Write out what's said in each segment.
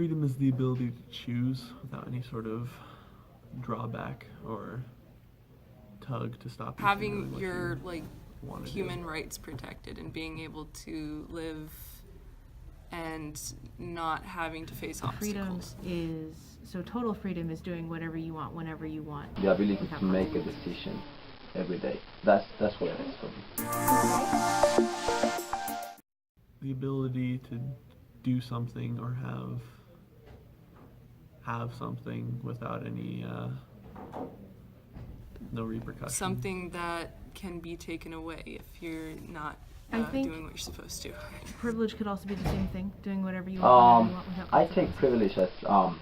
freedom is the ability to choose without any sort of drawback or tug to stop you from doing Having what your you want to human do. rights protected and being able to live and not having to face Freedom obstacles. is, so total freedom is doing whatever you want, whenever you want. The ability without to make a consequences. decision every day. That's what it is for me. The ability to do something or have something without any no repercussions. Something that can be taken away if you're not I think doing what you're supposed to. privilege could also be the same thing, doing whatever you want, whenever you want without I take consequences. privilege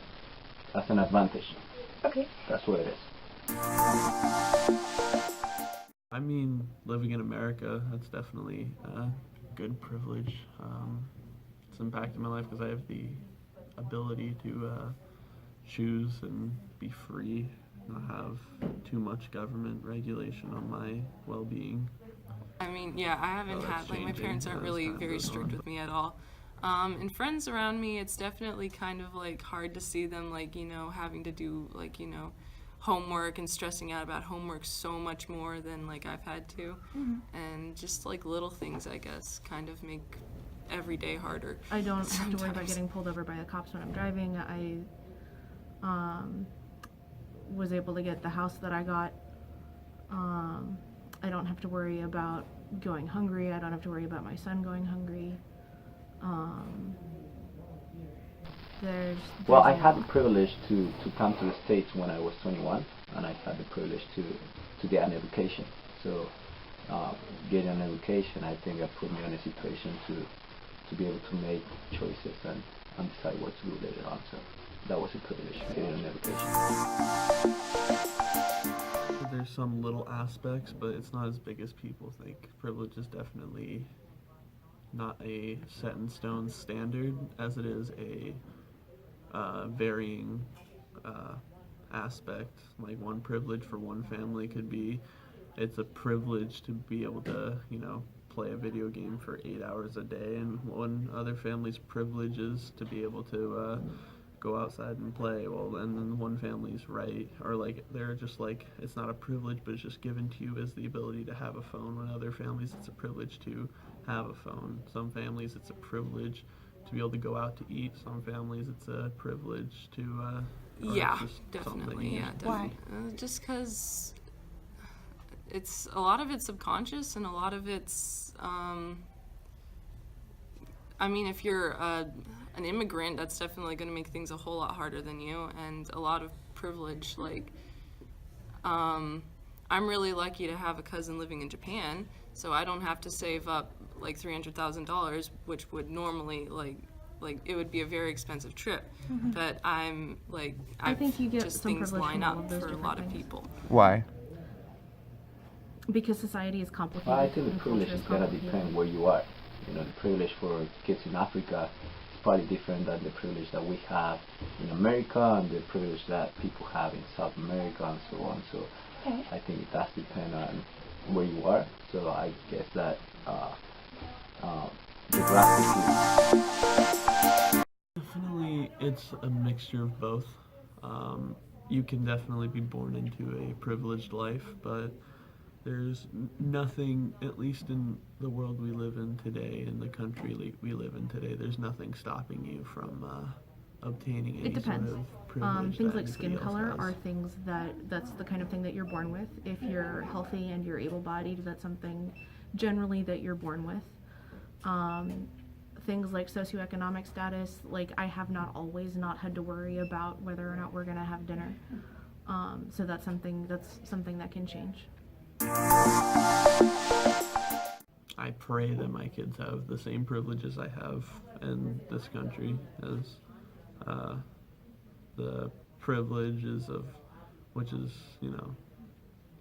as an advantage. Okay. That's what it is. I mean, living in America, that's definitely a good privilege. It's impacted my life because I have the ability to choose and be free, not have too much government regulation on my well-being. I mean, yeah, I haven't that's had, like, my changing parents aren't as really time very goes strict on. with me at all. And friends around me, it's definitely kind of, like, hard to see them, like, having to do, like, homework and stressing out about homework so much more than, like, I've had to. And just, like, little things, I guess, kind of make every day harder. I don't have to worry about sometimes. getting pulled over by the cops when I'm driving. I was able to get the house that I got. I don't have to worry about going hungry. I don't have to worry about my son going hungry. There's Well, I a had the lot. privilege to come to the States when I was 21, and I had the privilege to get an education. So getting an education, I think, that put me in a situation to be able to make choices and decide what to do later on. So that was a privilege, getting an education. There's some little aspects, but it's not as big as people think. Privilege is definitely not a set in stone standard, as it is a varying aspect. Like, one privilege for one family could be, it's a privilege to be able to, play a video game for 8 hours a day, and one other family's privilege is to be able to go outside and play. Well, and then one family's right, or like they're just like, it's not a privilege, but it's just given to you as the ability to have a phone. When other families, it's a privilege to have a phone. Some families, it's a privilege to be able to go out to eat. Some families, it's a privilege to or Yeah, it's just definitely. something. Yeah, definitely. Just because it's a lot of it's subconscious and a lot of it's. I mean, if you're an immigrant, that's definitely going to make things a whole lot harder than you, and a lot of privilege. Like, I'm really lucky to have a cousin living in Japan, so I don't have to save up like $300,000, which would normally like it would be a very expensive trip. But I'm like, I think you get just some things privilege line from all up of those for a different lot of things. people. Why? Because society is complicated. Well, I think the and privilege culture is going to complicated. depend where you are. The privilege for kids in Africa is probably different than the privilege that we have in America and the privilege that people have in South America and so on. So I think it does depend on where you are. So I guess that geographically. Definitely, it's a mixture of both. You can definitely be born into a privileged life, but there's nothing, at least in the world we live in today, in the country we live in today, there's nothing stopping you from obtaining any It depends. sort of privilege. Things that like skin anybody else color has. are things that's the kind of thing that you're born with. If you're healthy and you're able-bodied, that's something generally that you're born with. Things like socioeconomic status, like I have not always not had to worry about whether or not we're gonna have dinner. So that's something that can change. I pray that my kids have the same privileges I have in this country, as the privileges of, which is,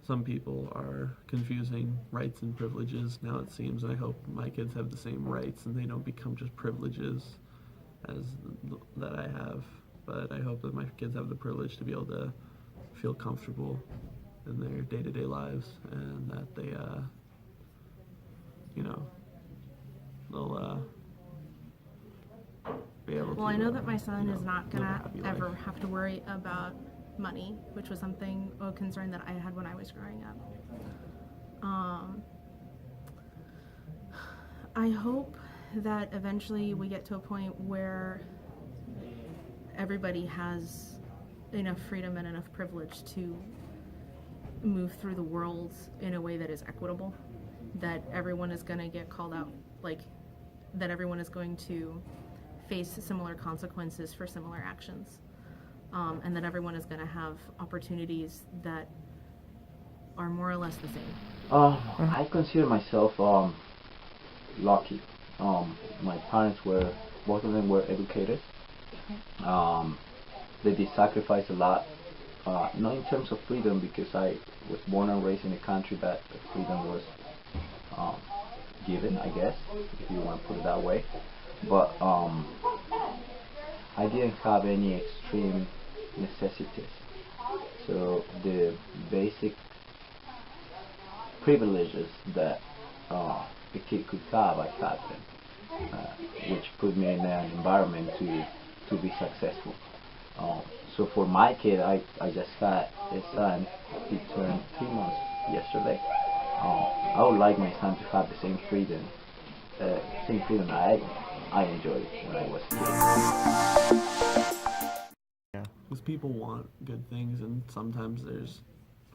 some people are confusing rights and privileges now, it seems. I hope my kids have the same rights and they don't become just privileges as that I have. But I hope that my kids have the privilege to be able to feel comfortable in their day-to-day lives, and that they, they'll be able Well, I know that my son is not live a gonna happy ever life. have to worry about money, which was a concern that I had when I was growing up. I hope that eventually we get to a point where everybody has enough freedom and enough privilege to move through the world in a way that is equitable, that everyone is going to get called out, like that everyone is going to face similar consequences for similar actions, and that everyone is going to have opportunities that are more or less the same. I consider myself lucky. My parents were, both of them were educated. They did sacrifice a lot, not in terms of freedom, because I was born and raised in a country that freedom was given, I guess, if you want to put it that way. But I didn't have any extreme necessities. So the basic privileges that a kid could have, I had them, which put me in an environment to be successful. So for my kid, I just had a son. He turned 3 months yesterday. I would like my son to have the same freedom I enjoyed when I was a kid. Because people want good things, and sometimes there's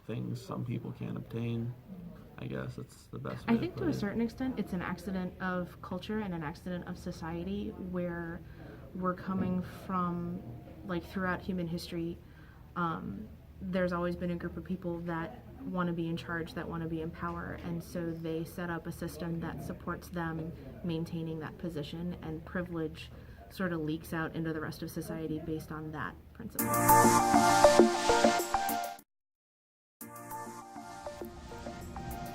things some people can't obtain. I guess that's the best way I think to to put a it. certain extent, it's an accident of culture and an accident of society where we're coming from, like throughout human history, there's always been a group of people that want to be in charge, that want to be in power, and so they set up a system that supports them maintaining that position, and privilege sort of leaks out into the rest of society based on that principle.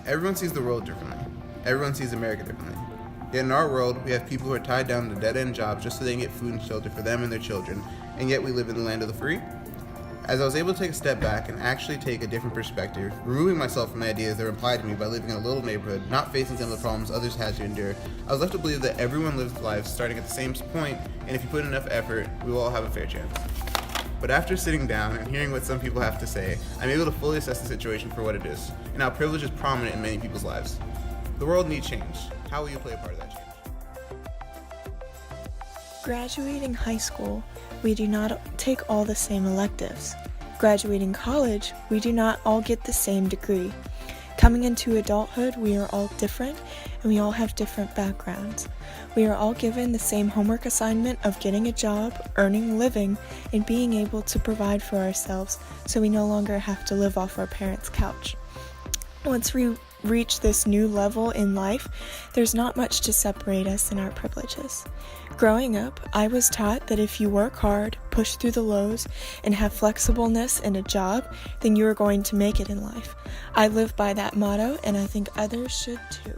Everyone sees the world differently. Everyone sees America differently. Yet in our world, we have people who are tied down to dead-end jobs just so they can get food and shelter for them and their children, and yet we live in the land of the free? As I was able to take a step back and actually take a different perspective, removing myself from the ideas that were implied to me by living in a little neighborhood, not facing some of the problems others had to endure, I was left to believe that everyone lives lives starting at the same point, and if you put in enough effort, we will all have a fair chance. But after sitting down and hearing what some people have to say, I'm able to fully assess the situation for what it is, and how privilege is prominent in many people's lives. The world needs change. How will you play a part of that change? Graduating high school, we do not take all the same electives. Graduating college, we do not all get the same degree. Coming into adulthood, we are all different, and we all have different backgrounds. We are all given the same homework assignment of getting a job, earning a living, and being able to provide for ourselves, so we no longer have to live off our parents' couch. Once we reach this new level in life, there's not much to separate us in our privileges. Growing up, I was taught that if you work hard, push through the lows, and have flexibleness in a job, then you are going to make it in life. I live by that motto, and I think others should too.